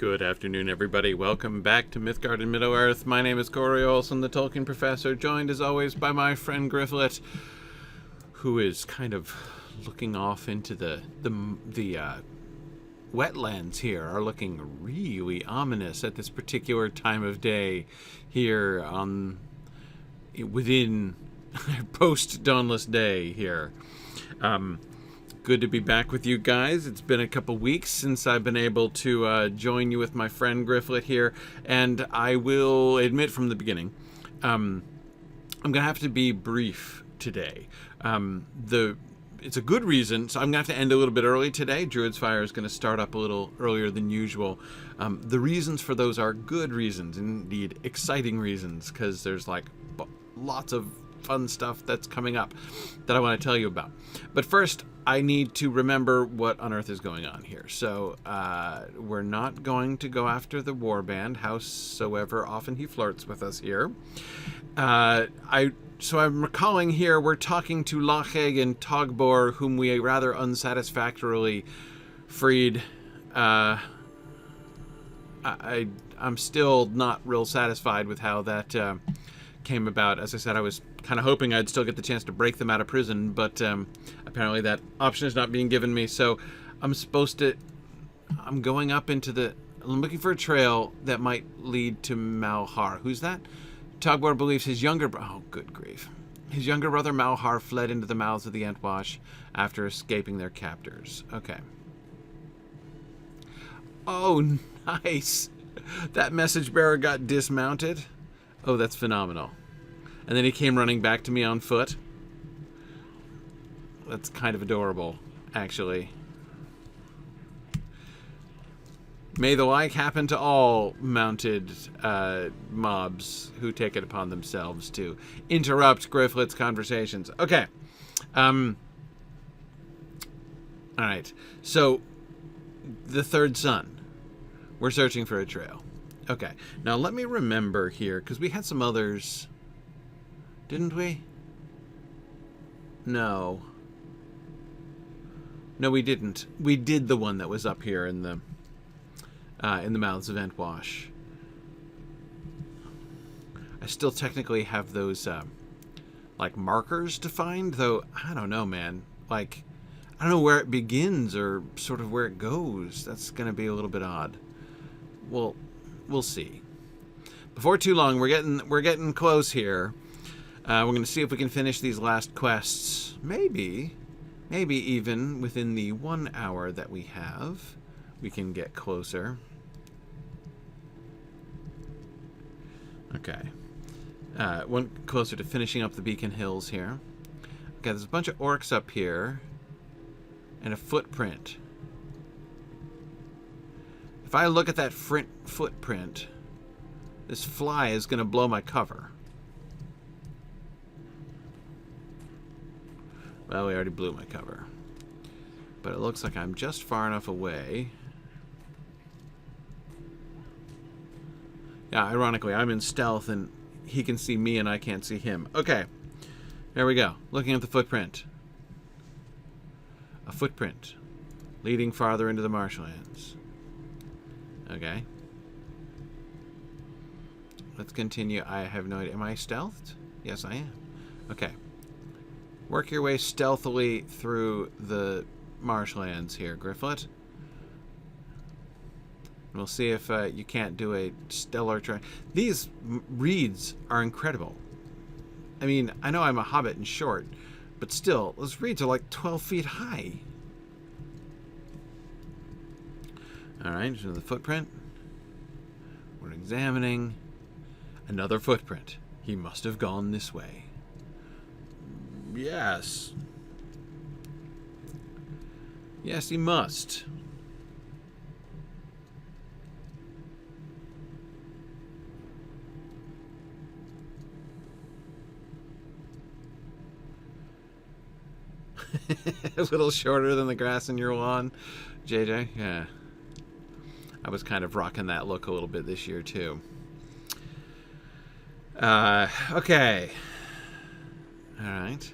Good afternoon, everybody. Welcome back to Mythgard in Middle-earth. My name is Corey Olson, the Tolkien Professor, joined as always by my friend Gryfflet, who is kind of looking off into the wetlands here, are looking really ominous at this particular time of day here within post-dawnless day here. Good to be back with you guys. It's been a couple weeks since I've been able to join you with my friend Gryfflet here, and I will admit from the beginning, I'm going to have to be brief today. It's a good reason, so I'm going to have to end a little bit early today. Druid's Fire is going to start up a little earlier than usual. The reasons for those are good reasons, indeed exciting reasons, because there's like lots of fun stuff that's coming up that I want to tell you about. But first, I need to remember what on earth is going on here. So we're not going to go after the warband, howsoever often he flirts with us here. So I'm recalling here we're talking to Locheg and Togbor, whom we rather unsatisfactorily freed. I'm still not real satisfied with how that came about. As I said, I was kind of hoping I'd still get the chance to break them out of prison, but apparently that option is not being given me. So I'm going up into I'm looking for a trail that might lead to Malhar. Who's that? Togbor believes his younger oh, good grief. His younger brother Malhar fled into the mouths of the Entwash after escaping their captors. Okay. Oh, nice. That message bearer got dismounted. Oh, that's phenomenal. And then he came running back to me on foot. That's kind of adorable, actually. May the like happen to all mounted mobs who take it upon themselves to interrupt Gryfflet's conversations. Okay. All right. So, the third son. We're searching for a trail. Okay. Now, let me remember here, because we had some others. Didn't we? No. No, we didn't. We did the one that was up here in the mouths of Entwash. I still technically have those like markers to find, though I don't know, man. Like, I don't know where it begins or sort of where it goes. That's going to be a little bit odd. Well, we'll see. Before too long, we're getting close here. We're going to see if we can finish these last quests. Maybe even within the 1 hour that we have, we can get closer. Okay. One closer to finishing up the Beacon Hills here. Okay, there's a bunch of orcs up here. And a footprint. If I look at that footprint, this fly is going to blow my cover. Well, we already blew my cover. But it looks like I'm just far enough away. Yeah, ironically, I'm in stealth and he can see me and I can't see him. Okay. There we go. Looking at the footprint. A footprint leading farther into the marshlands. Okay. Let's continue. I have no idea. Am I stealthed? Yes, I am. Okay. Work your way stealthily through the marshlands here, Gryfflet. We'll see if you can't do a stellar try. These reeds are incredible. I mean, I know I'm a hobbit and short, but still, those reeds are like 12 feet high. Alright, so the footprint. We're examining. Another footprint. He must have gone this way. Yes. Yes, he must. A little shorter than the grass in your lawn, JJ. Yeah. I was kind of rocking that look a little bit this year, too. Okay. All right.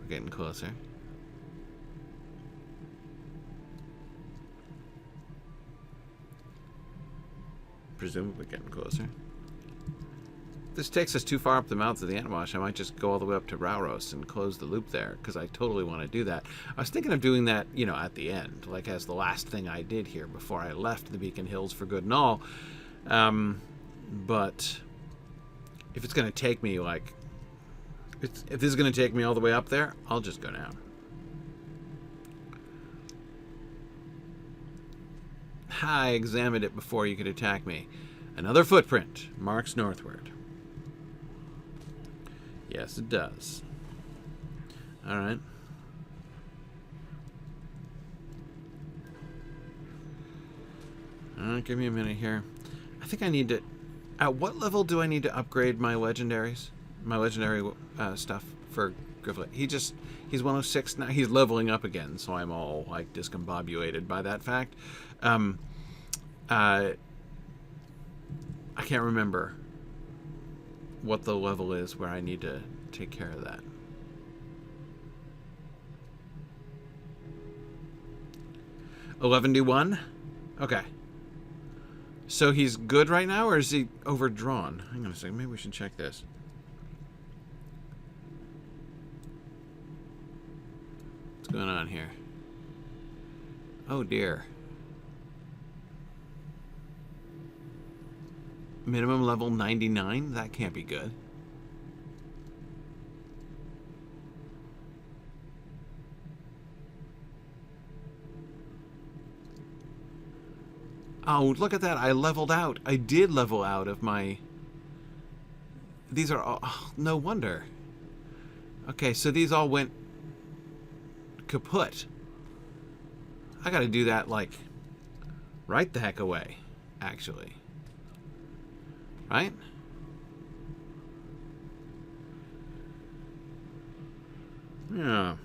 We're getting closer. Presumably getting closer. If this takes us too far up the mouth of the Antwash, I might just go all the way up to Rauros and close the loop there, because I totally want to do that. I was thinking of doing that, you know, at the end, like as the last thing I did here before I left the Beacon Hills for good and all. But if it's going to take me, like, if this is going to take me all the way up there, I'll just go down. I examined it before you could attack me. Another footprint marks northward. Yes, it does. All right. Give me a minute here. I think I need to... At what level do I need to upgrade my legendaries? My legendary stuff for Gryfflet. He's 106 now. He's leveling up again, so I'm all, like, discombobulated by that fact. I can't remember what the level is where I need to take care of that. $11D1? Okay. So he's good right now, or is he overdrawn? Hang on a second. Maybe we should check this. What's going on here? Oh, dear. Minimum level 99? That can't be good. Oh, look at that. I leveled out. I did level out of my... These are all... Oh, no wonder. Okay, so these all went kaput. I gotta do that, like, right the heck away, actually. Right? Yeah.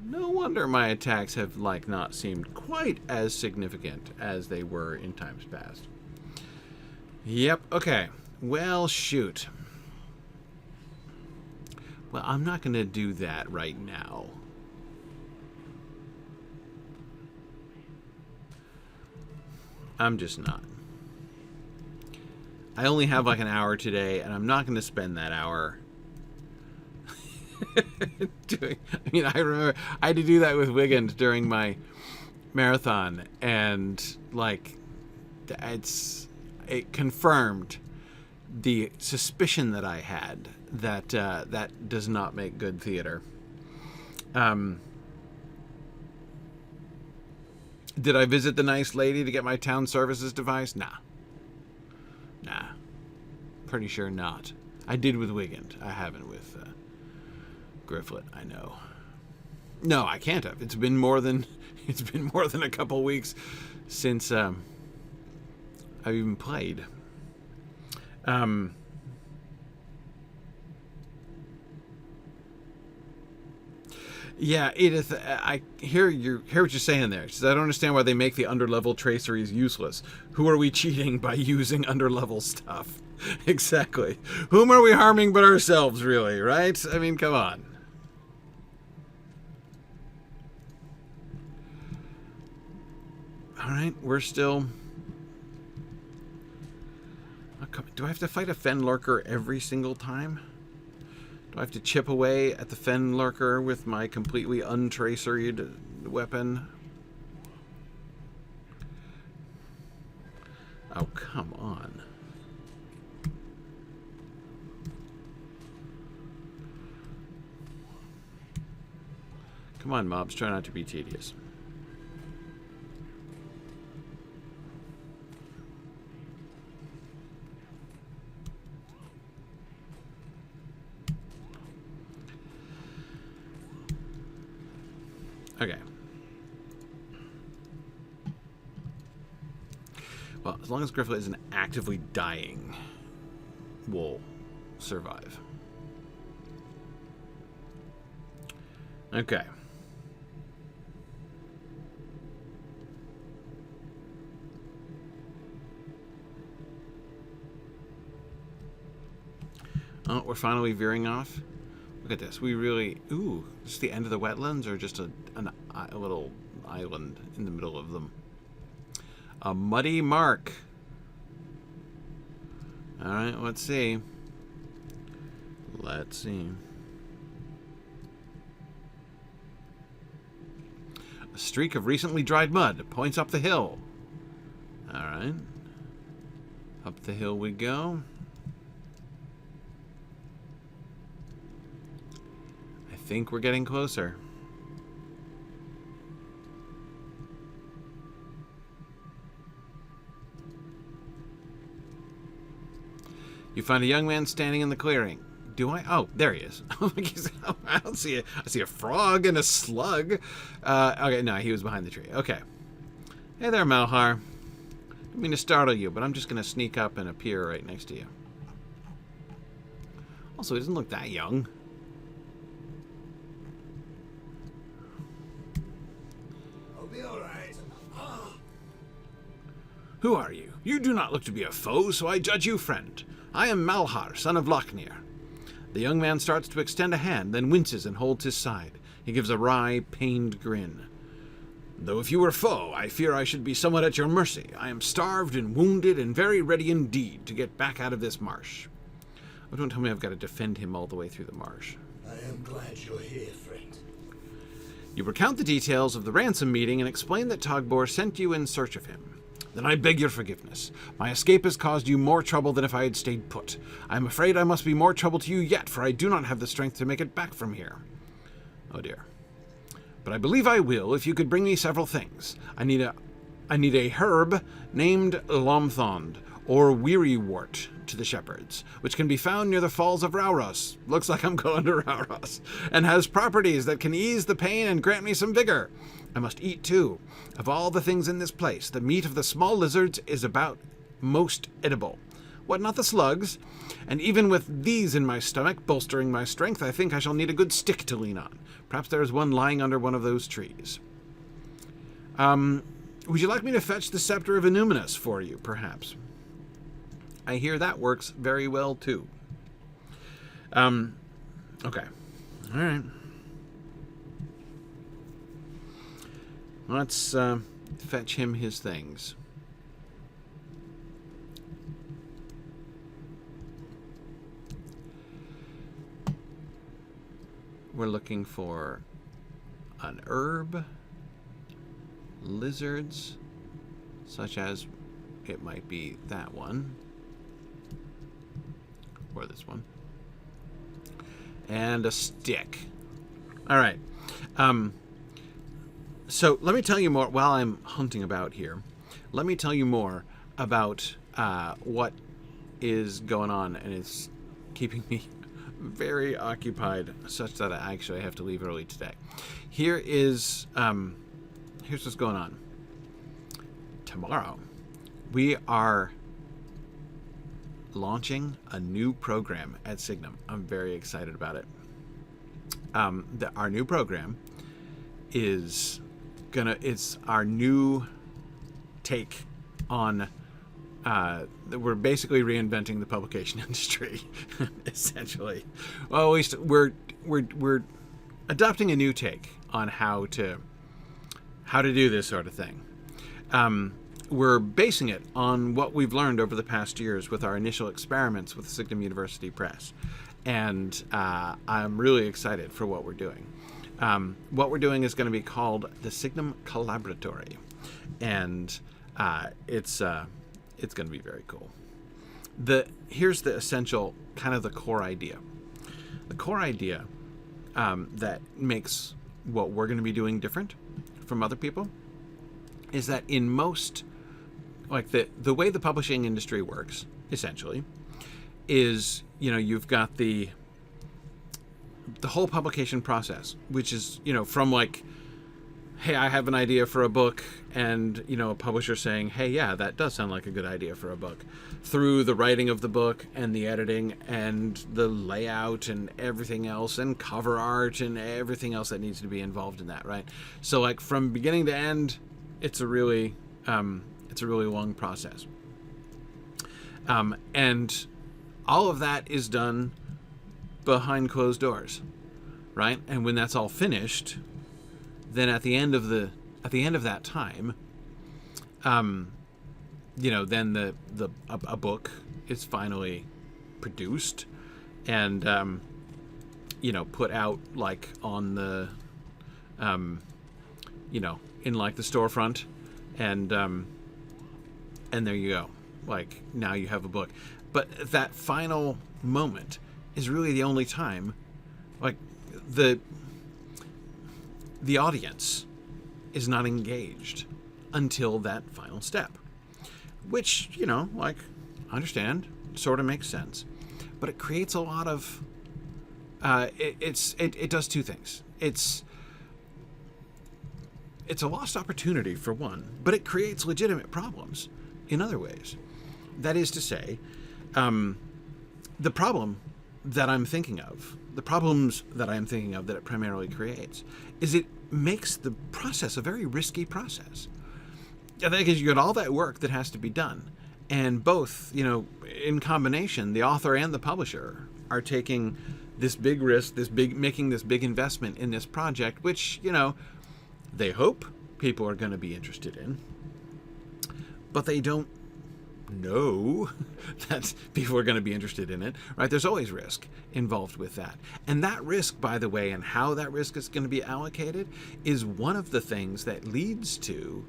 No wonder my attacks have, like, not seemed quite as significant as they were in times past. Yep, okay. Well, shoot. Well, I'm not going to do that right now. I'm just not. I only have like an hour today, and I'm not going to spend that hour doing... I mean, I remember I had to do that with Wigend during my marathon, and like it confirmed the suspicion that I had that that does not make good theater. Did I visit the nice lady to get my town services device? Nah. Pretty sure not. I did with Wigend. I haven't with Gryfflet, I know. No, I can't have. It's been more than a couple weeks since I've even played. Yeah, Edith, I hear what you're saying there. She says, I don't understand why they make the underlevel traceries useless. Who are we cheating by using underlevel stuff? Exactly. Whom are we harming but ourselves, really, right? I mean, come on. All right, we're still... Oh, do I have to fight a Fen Lurker every single time? Do I have to chip away at the Fen Lurker with my completely untraceried weapon? Oh, come on. Come on, mobs. Try not to be tedious. Okay. Well, as long as Gryfflet isn't actively dying, we'll survive. Okay. Oh, we're finally veering off. Look at this. We really... Ooh, is the end of the wetlands or just a little island in the middle of them? A muddy mark. Alright, let's see. Let's see. A streak of recently dried mud points up the hill. Alright. Up the hill we go. I think we're getting closer. You find a young man standing in the clearing. Do I? Oh, there he is. I don't see it. I see a frog and a slug. Okay, no, he was behind the tree. Okay. Hey there, Malhar. Didn't mean to startle you, but I'm just going to sneak up and appear right next to you. Also, he doesn't look that young. I'll be all right. Who are you? You do not look to be a foe, so I judge you friend. I am Malhar, son of Lochner. The young man starts to extend a hand, then winces and holds his side. He gives a wry, pained grin. Though if you were foe, I fear I should be somewhat at your mercy. I am starved and wounded and very ready indeed to get back out of this marsh. Oh, don't tell me I've got to defend him all the way through the marsh. I am glad you're here, friend. You recount the details of the ransom meeting and explain that Togbor sent you in search of him. Then I beg your forgiveness. My escape has caused you more trouble than if I had stayed put. I am afraid I must be more trouble to you yet, for I do not have the strength to make it back from here. Oh dear. But I believe I will if you could bring me several things. I need a herb named Lomthond, or wearywort to the shepherds, which can be found near the falls of Rauros. Looks like I'm going to Rauros. And has properties that can ease the pain and grant me some vigor. I must eat too. Of all the things in this place, the meat of the small lizards is about most edible. What, not the slugs? And even with these in my stomach, bolstering my strength, I think I shall need a good stick to lean on. Perhaps there is one lying under one of those trees. Would you like me to fetch the Sceptre of Annuminas for you, perhaps? I hear that works very well, too. Okay. All right. Let's fetch him his things. We're looking for an herb, lizards, such as it might be that one, or this one, and a stick. All right. So let me tell you more while I'm hunting about here. Let me tell you more about what is going on, and it's keeping me very occupied, such that I actually have to leave early today. Here's what's going on. Tomorrow, we are launching a new program at Signum. I'm very excited about it. Our new program is it's our new take on we're basically reinventing the publication industry, essentially. Well, at least we're adopting a new take on how to do this sort of thing. We're basing it on what we've learned over the past years with our initial experiments with Signum University Press, and I'm really excited for what we're doing. What we're doing is going to be called the Signum Collaboratory, and it's going to be very cool. Here's the essential, kind of the core idea. The core idea that makes what we're going to be doing different from other people is that in most, like the way the publishing industry works, essentially, is, you've got the whole publication process, which is, from like, hey, I have an idea for a book, and, a publisher saying, hey, yeah, that does sound like a good idea for a book, through the writing of the book and the editing and the layout and everything else and cover art and everything else that needs to be involved in that, right? So, like, from beginning to end, it's a really long process. And all of that is done behind closed doors, right? And when that's all finished, then at the end of that time, then a book is finally produced and put out like on the in like the storefront, and there you go. Like, now you have a book. But that final moment is really the only time, like, the audience is not engaged until that final step, which, like, I understand, sort of makes sense, but it creates a lot of it does two things. It's a lost opportunity for one, but it creates legitimate problems in other ways. That is to say, the problems that I'm thinking of that it primarily creates is it makes the process a very risky process. I think you got all that work that has to be done, and both, in combination, the author and the publisher are taking this big risk, making this big investment in this project, which, they hope people are going to be interested in, but they don't know that people are going to be interested in it, right? There's always risk involved with that. And that risk, by the way, and how that risk is going to be allocated is one of the things that leads to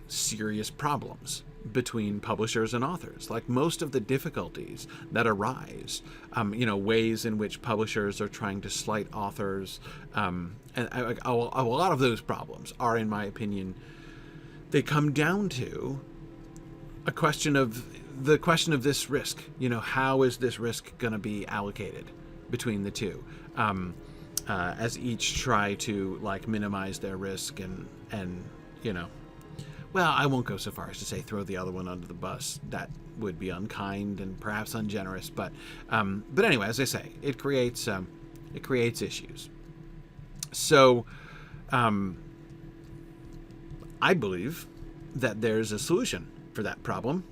serious problems between publishers and authors. Like, most of the difficulties that arise, ways in which publishers are trying to slight authors, and a lot of those problems are, in my opinion, they come down to the question of this risk. How is this risk going to be allocated between the two, as each try to, like, minimize their risk and well, I won't go so far as to say throw the other one under the bus. That would be unkind and perhaps ungenerous. But anyway, as I say, it creates issues. So I believe that there's a solution for that problem,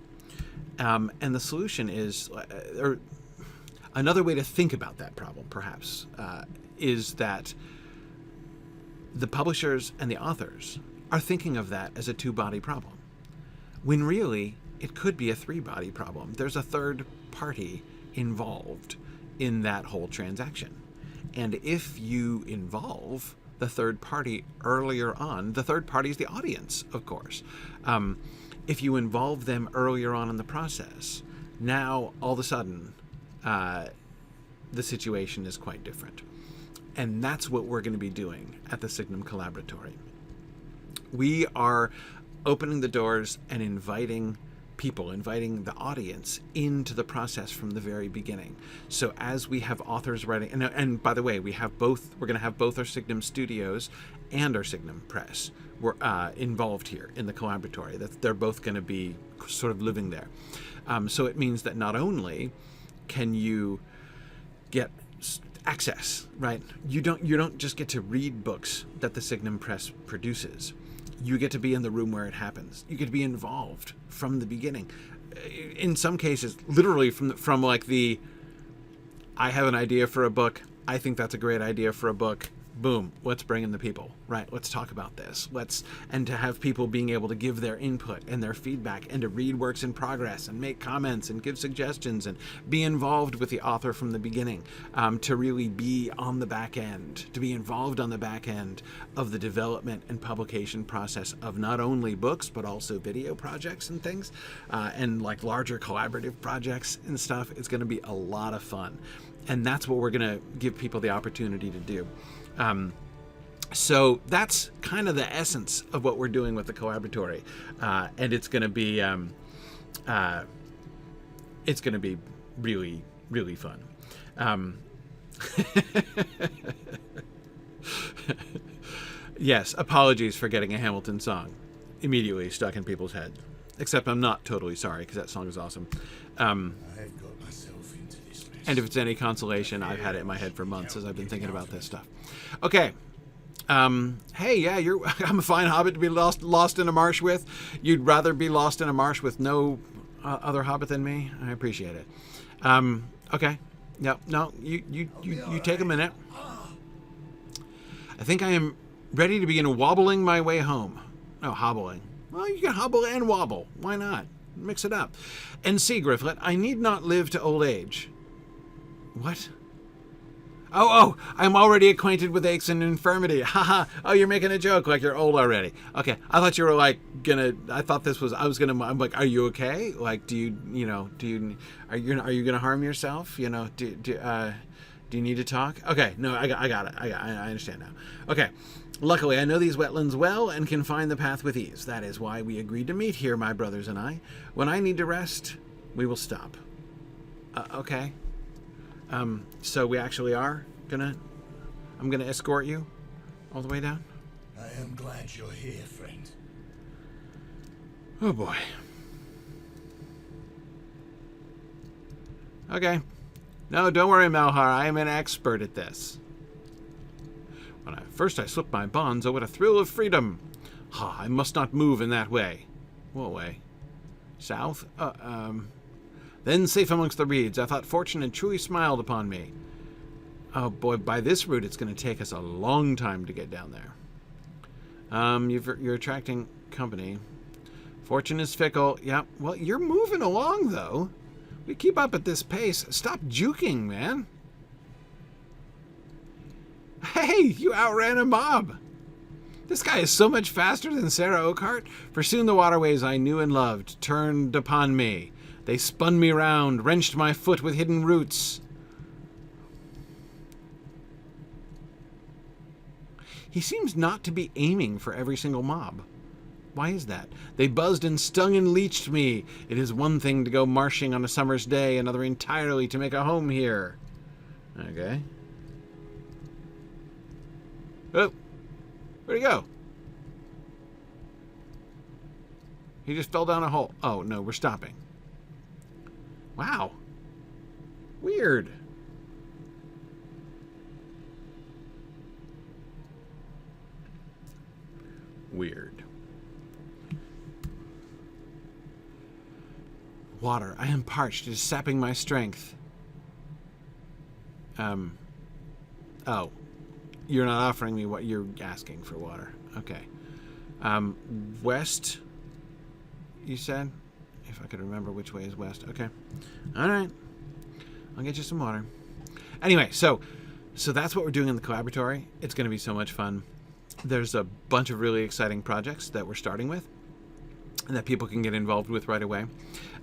and the solution is, or another way to think about that problem, perhaps, is that the publishers and the authors are thinking of that as a two-body problem, when really it could be a three-body problem. There's a third party involved in that whole transaction. And if you involve the third party earlier on, the third party is the audience, of course. If you involve them earlier on in the process, now all of a sudden the situation is quite different. And that's what we're going to be doing at the Signum Collaboratory. We are opening the doors and inviting the audience into the process from the very beginning. So as we have authors writing, and by the way, we're going to have both our Signum Studios and our Signum Press involved here in the Collaboratory. They're both going to be sort of living there. So it means that not only can you get access, right? You don't just get to read books that the Signum Press produces. You get to be in the room where it happens. You get to be involved from the beginning. In some cases, literally from like the, I have an idea for a book. I think that's a great idea for a book. Boom, let's bring in the people, right? Let's talk about this. And to have people being able to give their input and their feedback, and to read works in progress and make comments and give suggestions and be involved with the author from the beginning, to really be on the back end, to be involved on the back end of the development and publication process of not only books, but also video projects and things, and like larger collaborative projects and stuff. It's going to be a lot of fun. And that's what we're going to give people the opportunity to do. So that's kind of the essence of what we're doing with the Collaboratory, and it's going to be really, really fun. Yes, apologies for getting a Hamilton song immediately stuck in people's head. Except I'm not totally sorry, because that song is awesome. I've got myself into this mess. And if it's any consolation, I've had it in my head for months as I've been thinking about this stuff. Okay. Hey, yeah, I'm a fine hobbit to be lost in a marsh with. You'd rather be lost in a marsh with no other hobbit than me? I appreciate it. Okay. Yep. No, you take a minute. I think I am ready to begin wobbling my way home. No, hobbling. Well, you can hobble and wobble. Why not? Mix it up. And see, Gryfflet, I need not live to old age. What? Oh, I'm already acquainted with aches and infirmity. Haha. Oh, you're making a joke like you're old already. Okay. I thought you were like I thought this was, I'm like, are you okay? Like, are you going to harm yourself? Do you need to talk? Okay. No, I got it. I understand now. Okay. Luckily, I know these wetlands well and can find the path with ease. That is why we agreed to meet here, my brothers and I. When I need to rest, we will stop. Okay. So we actually are I'm gonna escort you all the way down. I am glad you're here, friend. Oh boy. Okay. No, don't worry, Malhar. I am an expert at this. When first I slipped my bonds, oh, what a thrill of freedom. I must not move in that way. What way? South? Then safe amongst the reeds, I thought fortune had truly smiled upon me. Oh boy, by this route, it's going to take us a long time to get down there. You're attracting company. Fortune is fickle. Yeah, well, you're moving along, though. We keep up at this pace. Stop juking, man. Hey, you outran a mob. This guy is so much faster than Sarah Oakhart. For soon the waterways I knew and loved turned upon me. They spun me round, wrenched my foot with hidden roots. He seems not to be aiming for every single mob. Why is that? They buzzed and stung and leeched me. It is one thing to go marching on a summer's day, another entirely to make a home here. Okay. Oh, where'd he go? He just fell down a hole. Oh, no, we're stopping. Wow. Weird. Weird. Water. I am parched. It is sapping my strength. Oh. You're not offering me what you're asking for water. Okay. West, you said? If I could remember which way is west. Okay. All right. I'll get you some water. Anyway, so that's what we're doing in the collaboratory. It's going to be so much fun. There's a bunch of really exciting projects that we're starting with and that people can get involved with right away.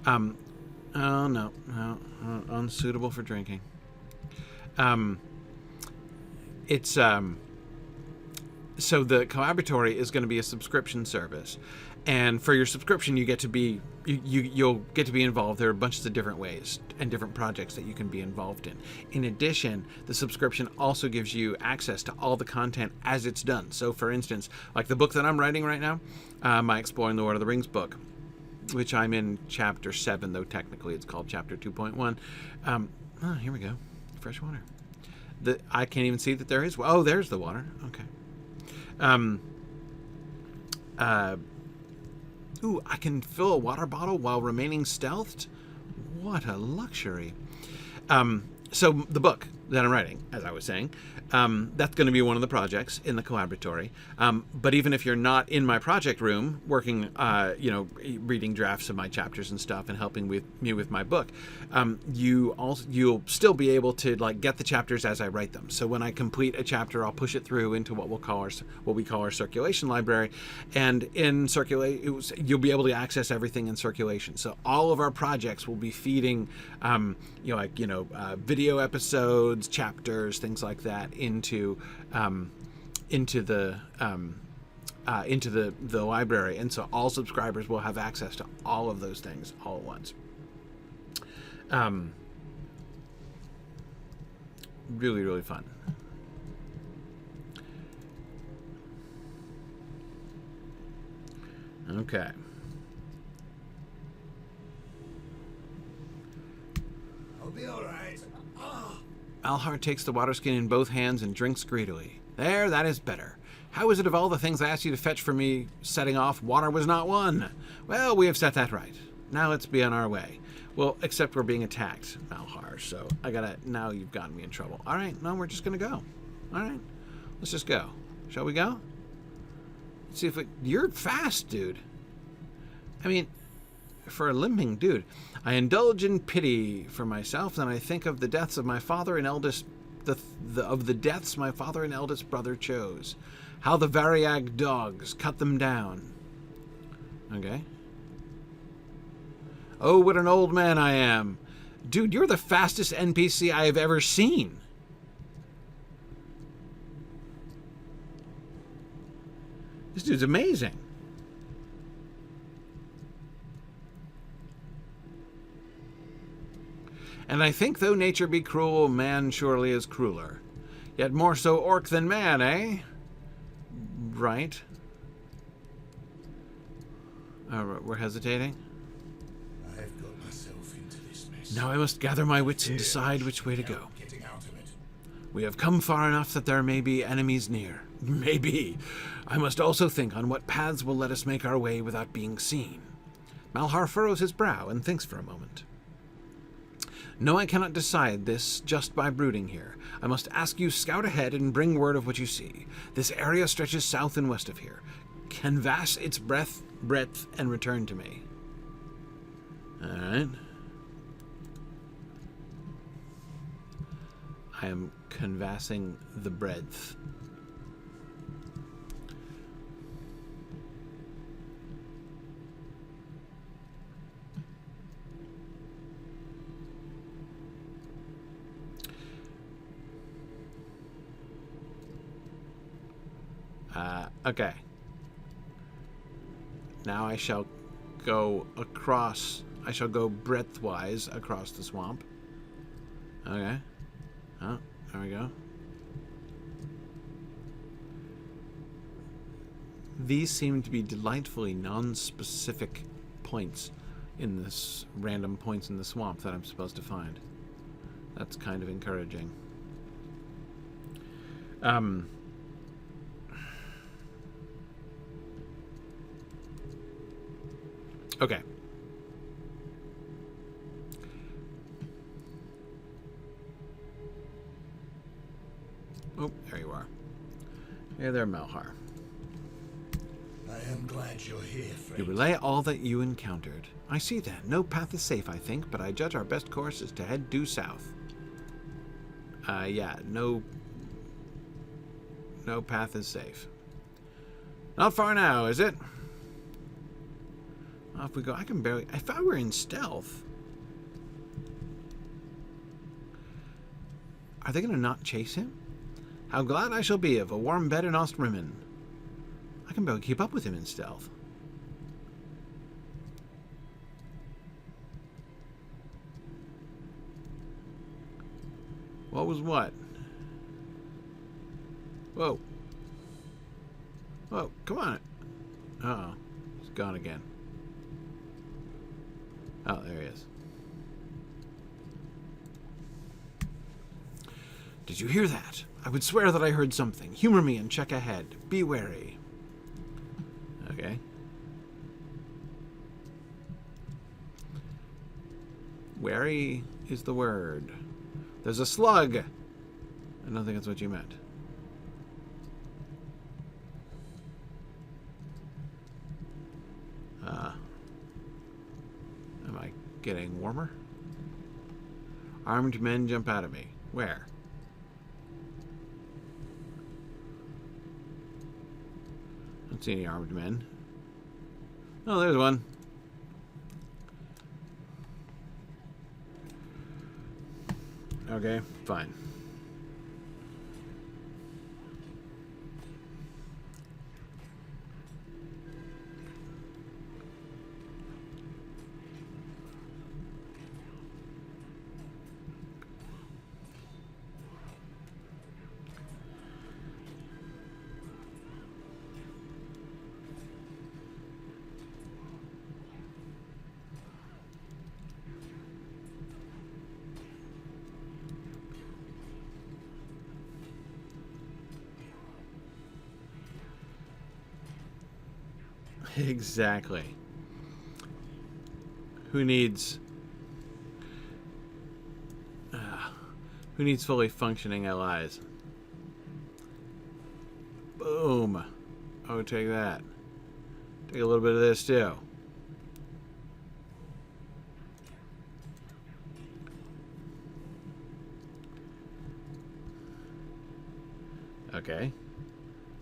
Oh, no. Unsuitable for drinking. So the collaboratory is going to be a subscription service, and for your subscription you get to be you'll get to be involved. There are bunches of different ways and different projects that you can be involved in. In addition, the subscription also gives you access to all the content as it's done. So for instance, like the book that I'm writing right now, my Exploring the Lord of the Rings book, which I'm in chapter 7, though technically it's called chapter 2.1. Oh, here we go. Fresh water. I can't even see that there is. Oh, there's the water. Okay. Ooh, I can fill a water bottle while remaining stealthed? What a luxury. So the book that I'm writing, as I was saying, that's going to be one of the projects in the collaboratory. But even if you're not in my project room working, reading drafts of my chapters and stuff and helping me with my book, you'll still be able to get the chapters as I write them. So when I complete a chapter, I'll push it through into what we call our circulation library, and in you'll be able to access everything in circulation. So all of our projects will be feeding, video episodes, chapters, things like that into the library, and so all subscribers will have access to all of those things all at once. Really, really fun. Okay. I'll be all right. Alhar takes the water skin in both hands and drinks greedily. There, that is better. How is it of all the things I asked you to fetch for me setting off, water was not one? Well, we have set that right. Now let's be on our way. Well, except we're being attacked, Alhar, so now you've gotten me in trouble. All right, no, we're just gonna go. All right, let's just go. Shall we go? Let's see if you're fast, dude. I mean, for a limping dude, I indulge in pity for myself, and I think of the deaths of my father and eldest, of the deaths my father and eldest brother chose. How the Variag dogs cut them down. Okay. Oh, what an old man I am. Dude, you're the fastest NPC I have ever seen. This dude's amazing. And I think though nature be cruel, man surely is crueler. Yet more so orc than man, eh? Right. We're hesitating. I've got myself into this mess. Now I must gather my wits and decide which way to go. Getting out of it. We have come far enough that there may be enemies near. Maybe. I must also think on what paths will let us make our way without being seen. Malhar furrows his brow and thinks for a moment. No, I cannot decide this just by brooding here. I must ask you scout ahead and bring word of what you see. This area stretches south and west of here. Canvass its breadth, and return to me. All right. I am canvassing the breadth. Okay. Now I shall go across. I shall go breadthwise across the swamp. Okay. Oh, there we go. These seem to be delightfully non-specific points in this random points in the swamp that I'm supposed to find. That's kind of encouraging. Okay. Oh, there you are. Hey there, Malhar. I am glad you're here, friend. You relay all that you encountered. I see that. No path is safe, I think, but I judge our best course is to head due south. Yeah, no path is safe. Not far now, is it? Off we go. I can barely... If I were in stealth... Are they going to not chase him? How glad I shall be of a warm bed in Ostrimmen. I can barely keep up with him in stealth. What was what? Whoa. Whoa, come on. Uh-oh. He's gone again. Oh, there he is. Did you hear that? I would swear that I heard something. Humor me and check ahead. Be wary. Okay. Wary is the word. There's a slug. I don't think that's what you meant. Am I getting warmer? Armed men jump out at me. Where? I don't see any armed men. Oh, there's one. Okay, fine. Exactly. Who needs fully functioning allies? Boom. Oh, take that. Take a little bit of this too. Okay.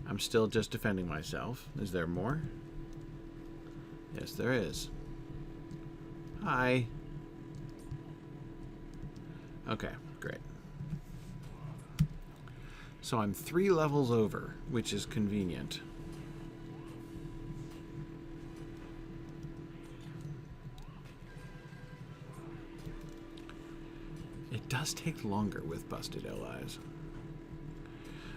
I'm still just defending myself. Is there more? Yes, there is. Hi. Okay, great. So I'm 3 levels over, which is convenient. It does take longer with busted allies.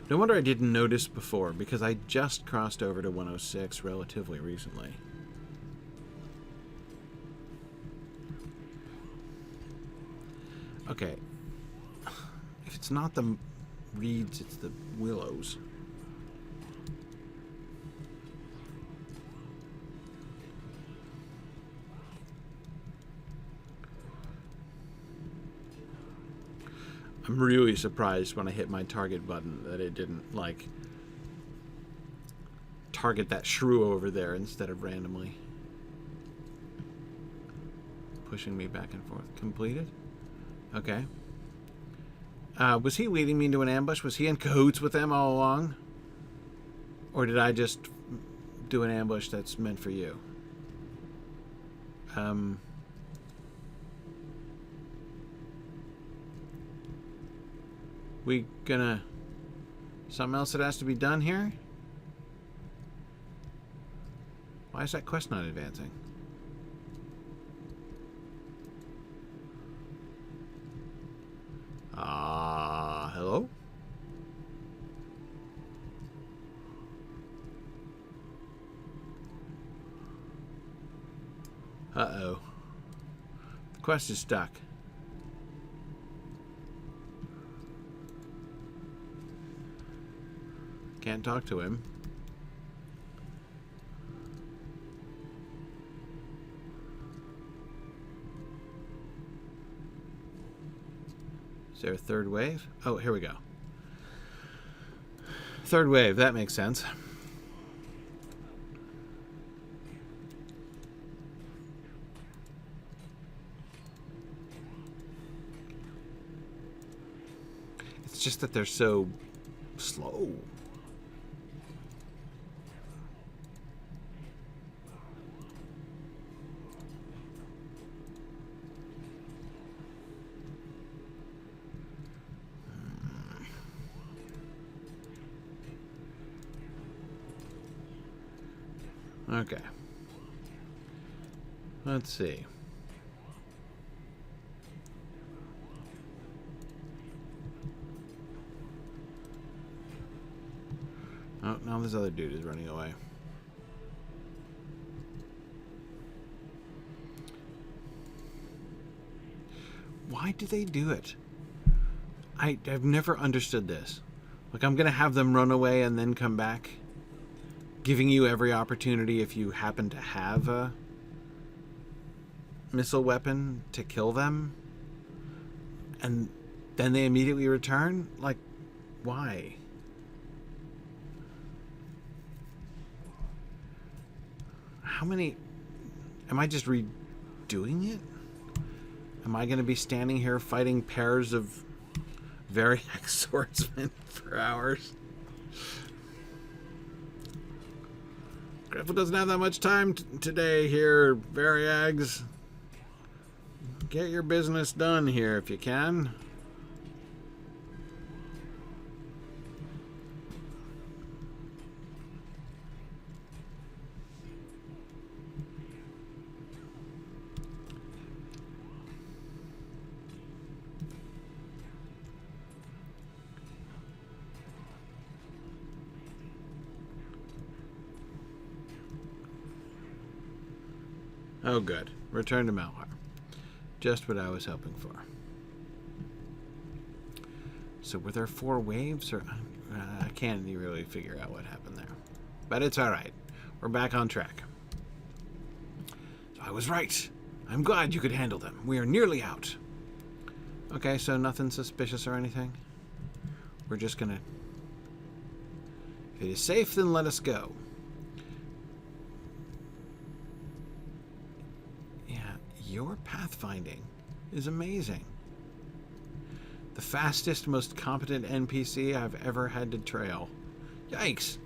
No wonder I didn't notice before, because I just crossed over to 106 relatively recently. Okay. If it's not the reeds, it's the willows. I'm really surprised when I hit my target button that it didn't, like, target that shrew over there instead of randomly pushing me back and forth. Completed? Okay. Was he leading me into an ambush? Was he in cahoots with them all along? Or did I just do an ambush that's meant for you? We gonna... Something else that has to be done here? Why is that quest not advancing? Hello? Uh-oh. The quest is stuck. Can't talk to him. Is there a third wave? Oh, here we go. Third wave, that makes sense. It's just that they're so slow. Okay. Let's see. Oh, now this other dude is running away. Why do they do it? I've never understood this. Like, I'm gonna have them run away and then come back, giving you every opportunity if you happen to have a missile weapon to kill them, and then they immediately return? Like, why? How many... Am I just redoing it? Am I going to be standing here fighting pairs of Variax swordsmen for hours? Gryfflet doesn't have that much time today here, Variags. Get your business done here if you can. Oh, good. Return to Malhar. Just what I was hoping for. So were there 4 waves? Or I can't really figure out what happened there. But it's alright. We're back on track. So I was right. I'm glad you could handle them. We are nearly out. Okay, so nothing suspicious or anything? We're just gonna... If it is safe, then let us go. Your pathfinding is amazing. The The fastest, most competent NPC I've ever had to trail. Yikes.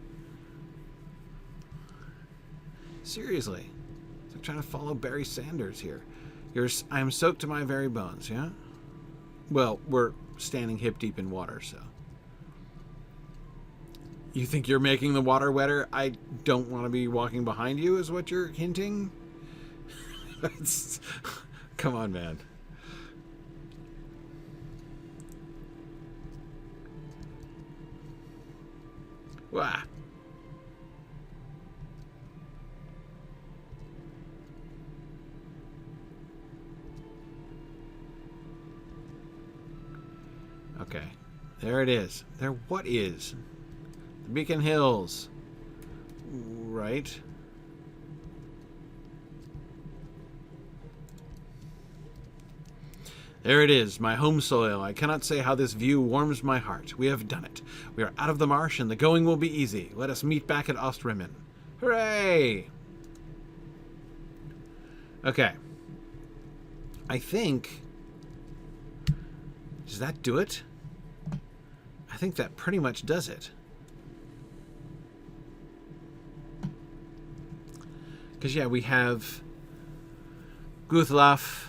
Seriously. They're trying to follow Barry Sanders here. I am soaked to my very bones, yeah? Well, we're standing hip deep in water, so. You think you're making the water wetter? I don't want to be walking behind you, is what you're hinting? Come on, man. Wah. Okay. There it is. There what is? The Beacon Hills. Right. There it is, my home soil. I cannot say how this view warms my heart. We have done it. We are out of the marsh, and the going will be easy. Let us meet back at Ostrimen. Hooray! Okay. I think... Does that do it? I think that pretty much does it. Because, yeah, we have Guthlaf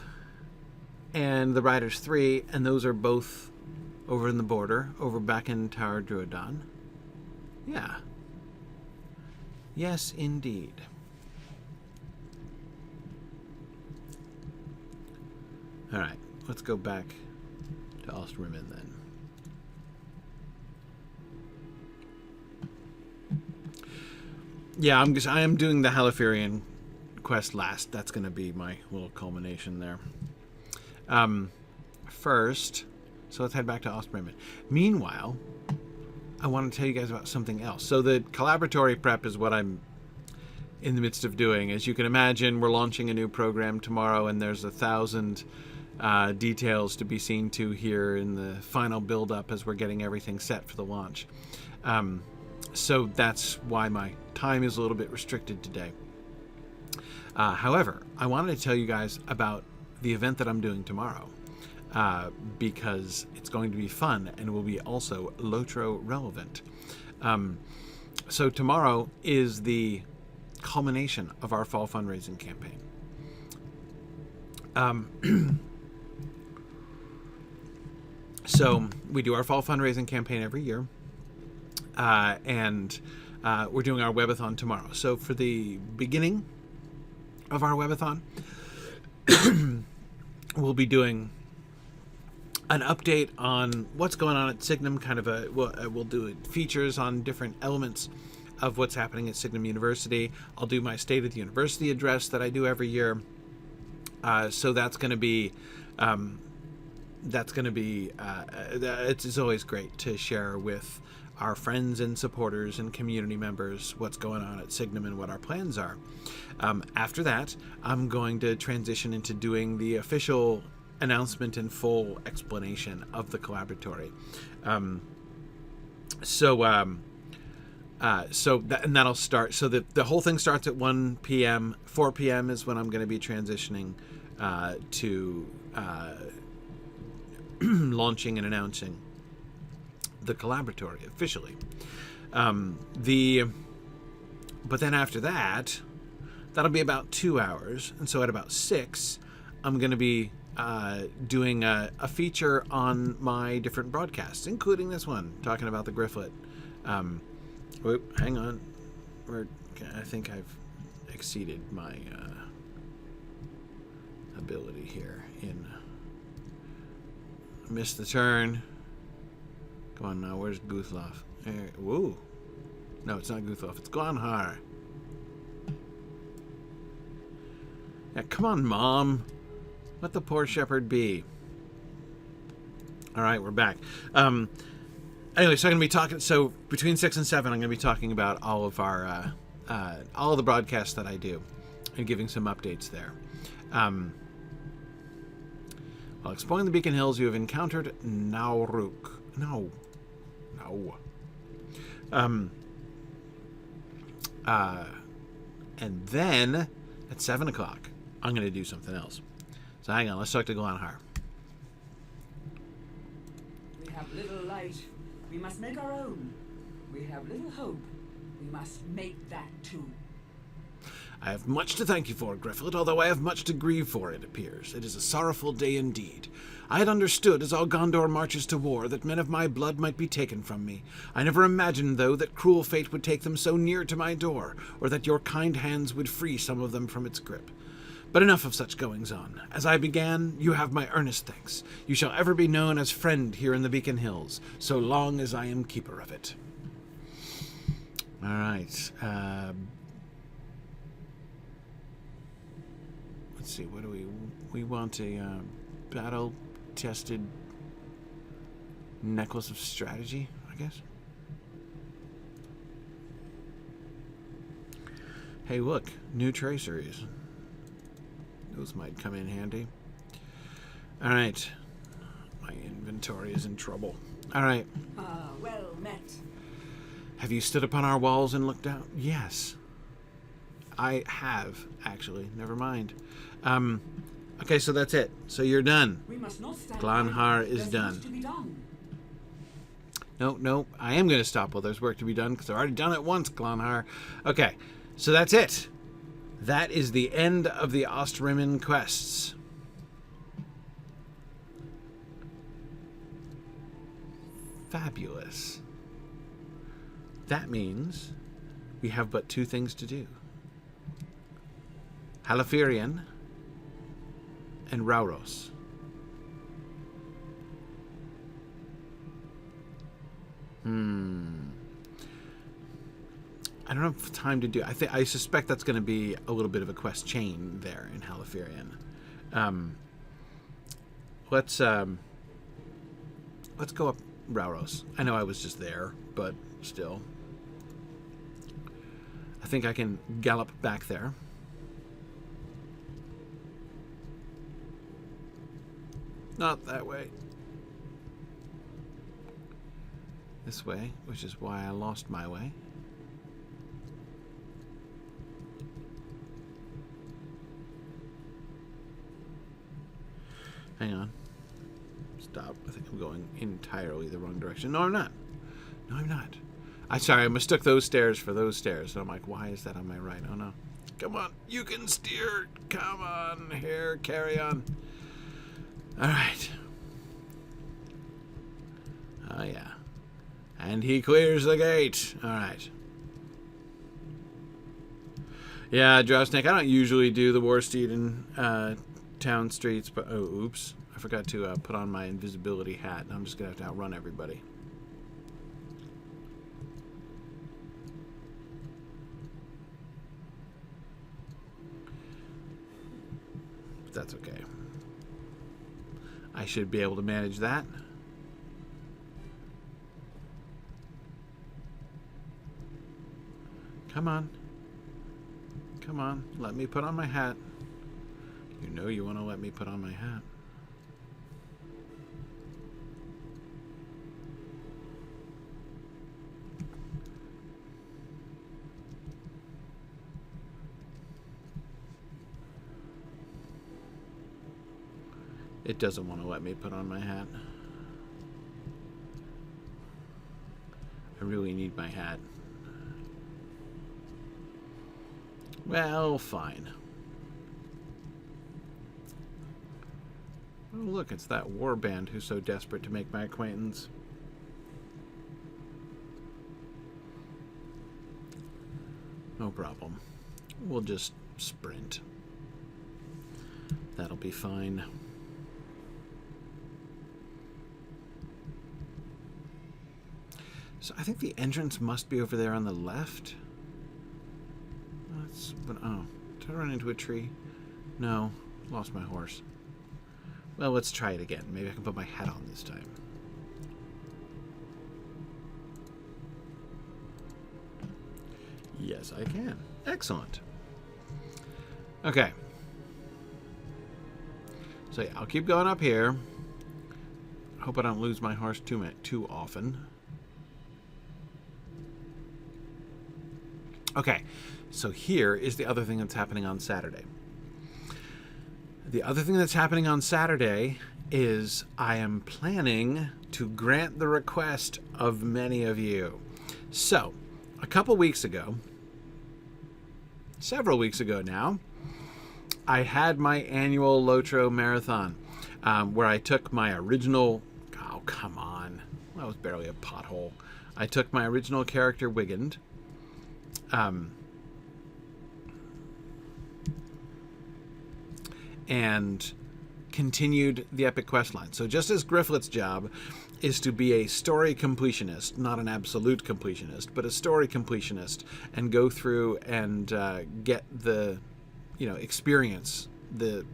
and the Riders 3, and those are both over in the border, over back in Tower Druadan. Yeah. Yes, indeed. Alright, let's go back to Ostrimen then. Yeah, I am doing the Halifarian quest last. That's going to be my little culmination there. First, so let's head back to Ostrimen. Meanwhile, I want to tell you guys about something else. So the collaboratory prep is what I'm in the midst of doing. As you can imagine, we're launching a new program tomorrow, and there's 1,000 details to be seen to here in the final build-up as we're getting everything set for the launch. So that's why my time is a little bit restricted today. However, I wanted to tell you guys about the event that I'm doing tomorrow, because it's going to be fun and will be also Lotro relevant. So tomorrow is the culmination of our fall fundraising campaign. So we do our fall fundraising campaign every year, and we're doing our Webathon tomorrow. So for the beginning of our Webathon, we'll be doing an update on what's going on at Signum, kind of we'll do features on different elements of what's happening at Signum University. I'll do my State of the University address that I do every year. So that's going to be, it's always great to share with our friends and supporters and community members what's going on at Signum and what our plans are. After that, I'm going to transition into doing the official announcement and full explanation of the collaboratory. And that'll start. So the whole thing starts at 1 p.m. 4 p.m. is when I'm going to be transitioning to launching and announcing the collaboratory officially. But then after that, that'll be about 2 hours. And so at about 6, I'm going to be doing a feature on my different broadcasts, including this one, talking about the Gryfflet. Whoop, hang on. I think I've exceeded my ability here. Missed the turn. Come on now, where's Guthlaf? Whoa. No, it's not Guthlaf, it's Glanhar. Yeah, come on, Mom. Let the poor shepherd be. Alright, we're back. Anyway, so I'm going to be talking, so between 6 and 7, I'm going to be talking about all of our, all of the broadcasts that I do and giving some updates there. While exploring the Beacon Hills, you have encountered Nauruk. No. And then at 7 o'clock, I'm going to do something else. So hang on, let's talk to Glanhar. have little light. We must make our own. We have little hope. We must make that too. I have much to thank you for, Gryfflet, although I have much to grieve for, it appears. It is a sorrowful day indeed. I had understood, as all Gondor marches to war, that men of my blood might be taken from me. I never imagined, though, that cruel fate would take them so near to my door, or that your kind hands would free some of them from its grip. But enough of such goings-on. As I began, you have my earnest thanks. You shall ever be known as friend here in the Beacon Hills, so long as I am keeper of it. All right. Let's see, what do we want a battle-tested necklace of strategy, I guess. Hey, look, new traceries. Those might come in handy. All right, my inventory is in trouble. All right. Well met. Have you stood upon our walls and looked out? Yes. I have, actually. Never mind. Okay, so that's it. So you're done. We must not stand Glanhar is There's done. much to be done. No, I am going to stop while there's work to be done, because I've already done it once, Glanhar. Okay, so that's it. That is the end of the Ostrimin quests. Fabulous. That means we have but two things to do. Halifirian and Rauros. I don't have time to do. I suspect that's going to be a little bit of a quest chain there in Halifirian. Let's go up Rauros. I know I was just there, but still. I think I can gallop back there. Not that way. This way, which is why I lost my way. Hang on. Stop. I think I'm going entirely the wrong direction. No, I'm not. No, I'm not. Sorry, I mistook those stairs for those stairs. And I'm like, why is that on my right? Oh, no. Come on. You can steer. Come on. Here, carry on. All right. Oh, yeah. And he clears the gate. All right. Yeah, Drowsnake, I don't usually do the War Steed in town streets, but oh, oops. I forgot to put on my invisibility hat, and I'm just going to have to outrun everybody. But that's okay. I should be able to manage that. Come on. Come on. Let me put on my hat. You know you want to let me put on my hat. It doesn't want to let me put on my hat. I really need my hat. Well, fine. Oh, look, it's that warband who's so desperate to make my acquaintance. No problem. We'll just sprint. That'll be fine. So I think the entrance must be over there on the left. Oh, did I run into a tree? No, lost my horse. Well, let's try it again. Maybe I can put my hat on this time. Yes, I can. Excellent. Okay. So yeah, I'll keep going up here. Hope I don't lose my horse too often. Okay, so here is the other thing that's happening on Saturday. The other thing that's happening on Saturday is I am planning to grant the request of many of you. So, a couple weeks ago, several weeks ago now, I had my annual Lotro Marathon, where I took my original... Oh, come on. That was barely a pothole. I took my original character, Wigend, and continued the epic quest line. So just as Gryfflet's job is to be a story completionist, not an absolute completionist, but a story completionist, and go through and get the, experience the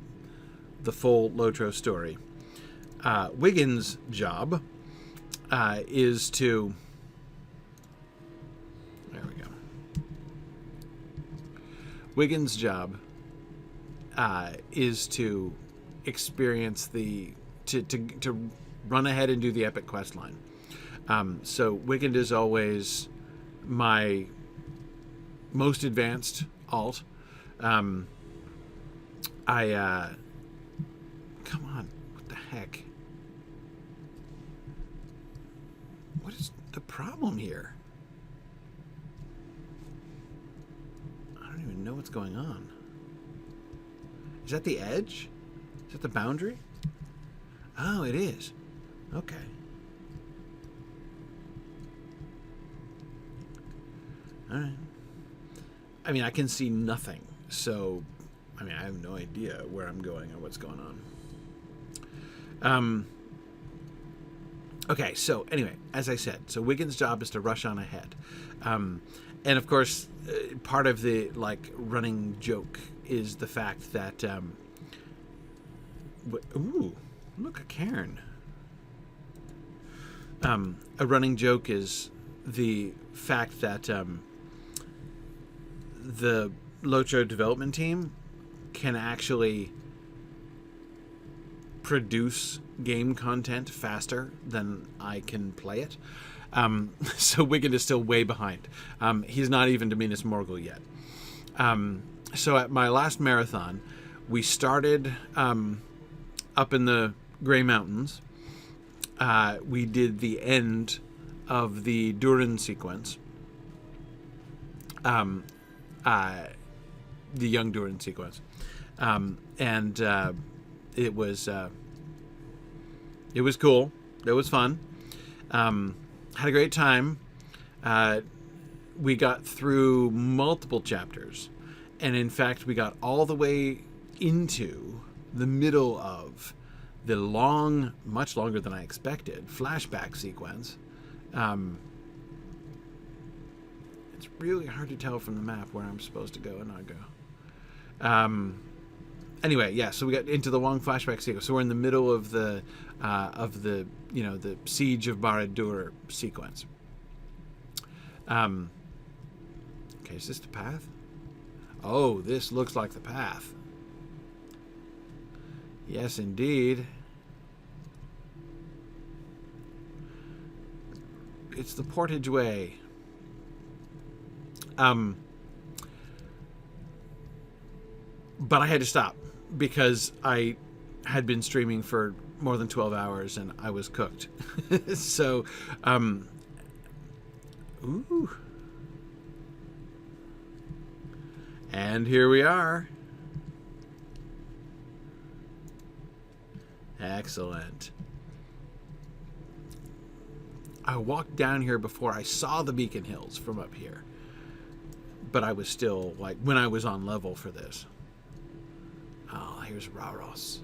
full Lotro story. Wiggins' job is to... There we go. Wiggins' job is to experience to run ahead and do the epic quest line. So Wigend is always my most advanced alt. Come on, what the heck? What is the problem here? I don't even know what's going on. Is that the edge? Is that the boundary? Oh, it is. Okay. All right. I mean, I can see nothing. So, I have no idea where I'm going or what's going on. Okay, so anyway, as I said, so Wiggins' job is to rush on ahead. And of course, part of the, running joke is the fact that... ooh, look, a cairn. A running joke is the fact that the Lotro development team can actually produce game content faster than I can play it. So Wigend is still way behind. He's not even to Minas Morgul yet. So at my last marathon, we started up in the Grey Mountains. We did the end of the Durin sequence. The young Durin sequence. And it was cool. It was fun. Had a great time. We got through multiple chapters. And in fact, we got all the way into the middle of the long, much longer than I expected, flashback sequence. It's really hard to tell from the map where I'm supposed to go and not go. Anyway, yeah, so we got into the long flashback sequence. So we're in the middle of the the Siege of Barad-dûr sequence. Okay, is this the path? Oh, this looks like the path. Yes, indeed. It's the Portage Way. But I had to stop because I had been streaming for more than 12 hours and I was cooked. So, ooh. And here we are. Excellent. I walked down here before I saw the Beacon Hills from up here. But I was still, when I was on level for this. Oh, here's Raros.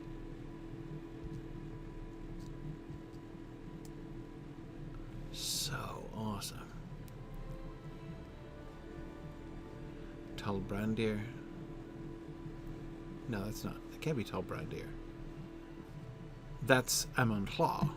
So awesome. Talbrandir. No, that's not. It can't be Talbrandir. That's Amontlaw.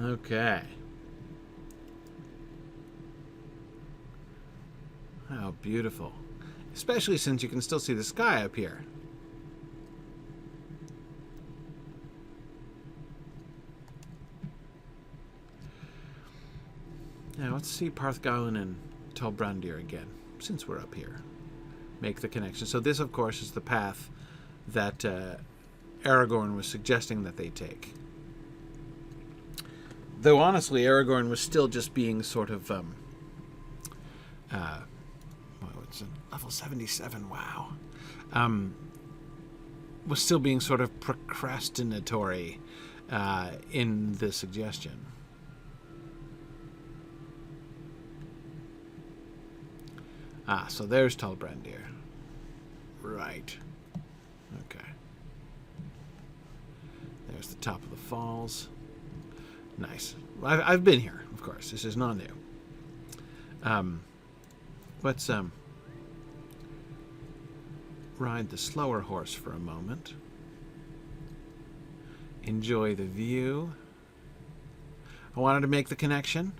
Okay. How beautiful. Especially since you can still see the sky up here. let's see Parthgalen and Talbrandir again, since we're up here. Make the connection. So this, of course, is the path that Aragorn was suggesting that they take. Though, honestly, Aragorn was still just being sort of... it's level 77, wow. Was still being sort of procrastinatory in the suggestion. So there's Talbrandir. Right. Okay. There's the top of the falls. Nice. I've been here, of course. This is not new. Let's ride the slower horse for a moment. Enjoy the view. I wanted to make the connection,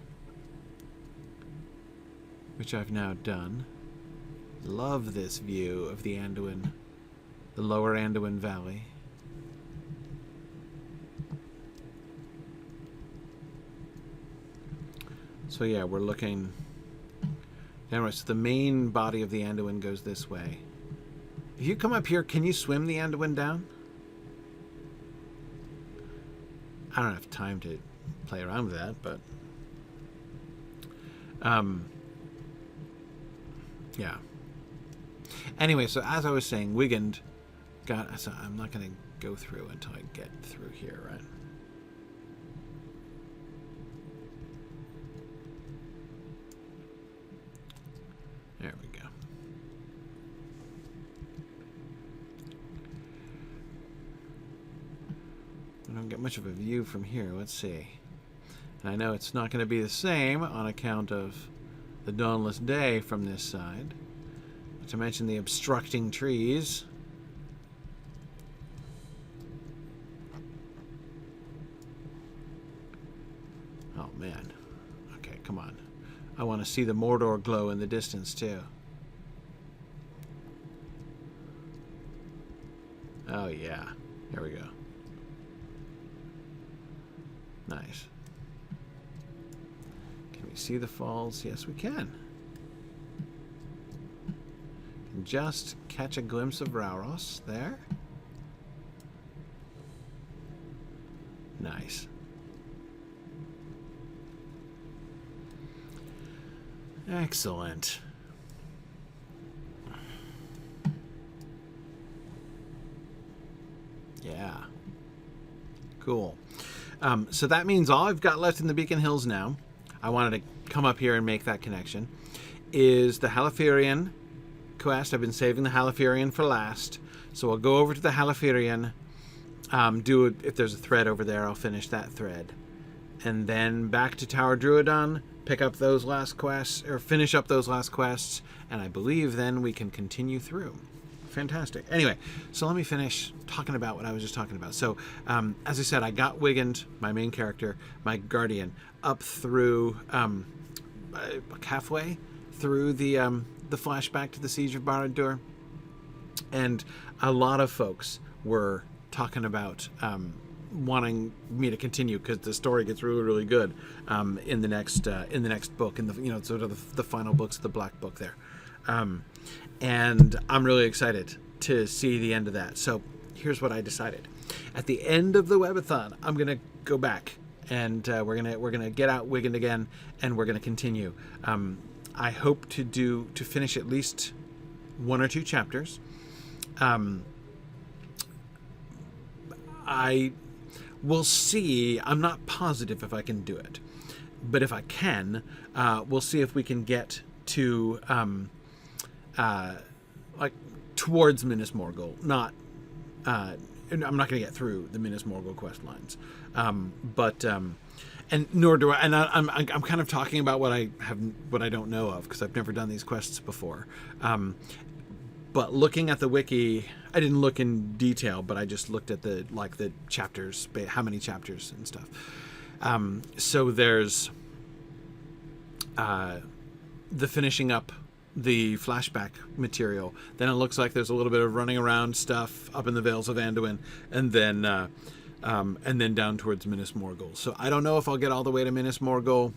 which I've now done. Love this view of the Anduin, the lower Anduin Valley. So yeah, we're looking... Anyway, so the main body of the Anduin goes this way. If you come up here, can you swim the Anduin down? I don't have time to play around with that, but... yeah. Anyway, so as I was saying, Wigend got... So I'm not going to go through until I get through here, right? There we go. I don't get much of a view from here. Let's see. And I know it's not going to be the same on account of the dawnless day from this side. Not to mention the obstructing trees. Oh, man. Okay, come on. I want to see the Mordor glow in the distance, too. Oh, yeah. Here we go. Nice. Can we see the falls? Yes, we can. Can just catch a glimpse of Rauros there. Nice. Excellent. Yeah. Cool. So that means all I've got left in the Beacon Hills now, I wanted to come up here and make that connection, is the Halifirian quest. I've been saving the Halifirian for last. So I'll go over to the Halifirian, if there's a thread over there, I'll finish that thread. And then back to Tower Druidon, pick up those last quests, or finish up those last quests, and I believe then we can continue through. Fantastic. Anyway, so let me finish talking about what I was just talking about. So, as I said, I got Wigend, my main character, my guardian, up through halfway through the flashback to the Siege of Barad-dûr, and a lot of folks were talking about wanting me to continue because the story gets really, really good in the next book, in the sort of the final books of the Black Book there. And I'm really excited to see the end of that. So here's what I decided. At the end of the Webathon, I'm going to go back and we're gonna get out Wigend again, and we're going to continue. I hope to finish at least 1 or 2 chapters. I will see. I'm not positive if I can do it, but if I can, we'll see if we can get to like towards Minas Morgul. Not, I'm not going to get through the Minas Morgul quest lines, but and nor do I. And I'm kind of talking about what I don't know of, because I've never done these quests before. But looking at the wiki, I didn't look in detail, but I just looked at the chapters, how many chapters and stuff. So there's the finishing up the flashback material. Then it looks like there's a little bit of running around stuff up in the Vales of Anduin, and then down towards Minas Morgul. So I don't know if I'll get all the way to Minas Morgul.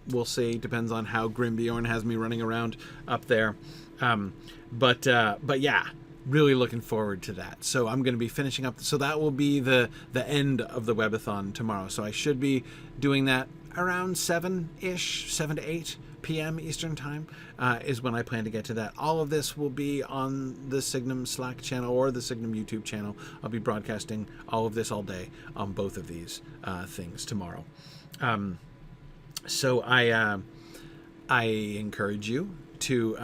We'll see. Depends on how Grimbjorn has me running around up there. But yeah, really looking forward to that. So I'm going to be finishing up. So that will be the end of the Webathon tomorrow. So I should be doing that around 7-ish, 7 to 8 p.m. Eastern time is when I plan to get to that. All of this will be on the Signum Slack channel or the Signum YouTube channel. I'll be broadcasting all of this all day on both of these things tomorrow. So I encourage you to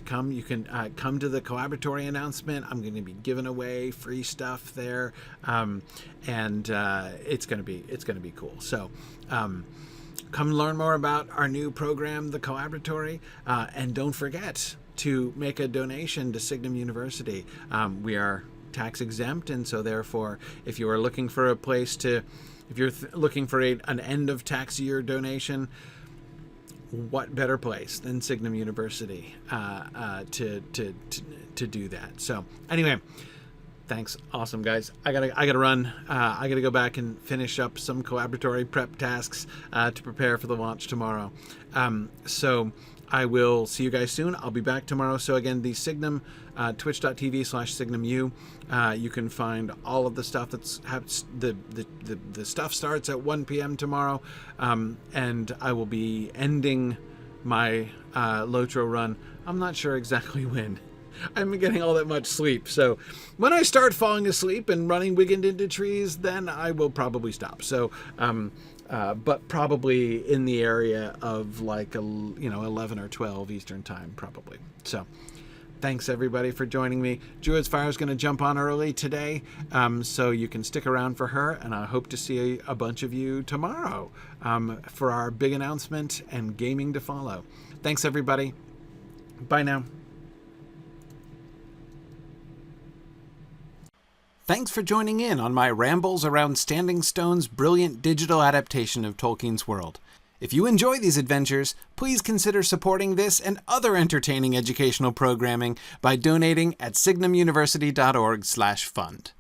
come. You can come to the collaboratory announcement. I'm going to be giving away free stuff there, and it's going to be cool. So come learn more about our new program, the collaboratory, and don't forget to make a donation to Signum University. We are tax exempt, and so therefore, if you are looking for a place to, if you're looking for an end of tax year donation, what better place than Signum University to do that? So anyway, thanks, awesome guys. I gotta run. I gotta go back and finish up some collaboratory prep tasks to prepare for the launch tomorrow. So I will see you guys soon. I'll be back tomorrow. So again, the Signum, twitch.tv/SignumU. You can find all of the stuff the stuff starts at 1 p.m. tomorrow. And I will be ending my Lotro run. I'm not sure exactly when. I haven't been getting all that much sleep. So when I start falling asleep and running Wigend into trees, then I will probably stop. So, but probably in the area of like 11 or 12 Eastern time, probably. So thanks everybody for joining me. Druid's Fire is going to jump on early today, so you can stick around for her, and I hope to see a bunch of you tomorrow for our big announcement and gaming to follow. Thanks everybody. Bye now. Thanks for joining in on my rambles around Standing Stone's brilliant digital adaptation of Tolkien's world. If you enjoy these adventures, please consider supporting this and other entertaining educational programming by donating at signumuniversity.org/fund.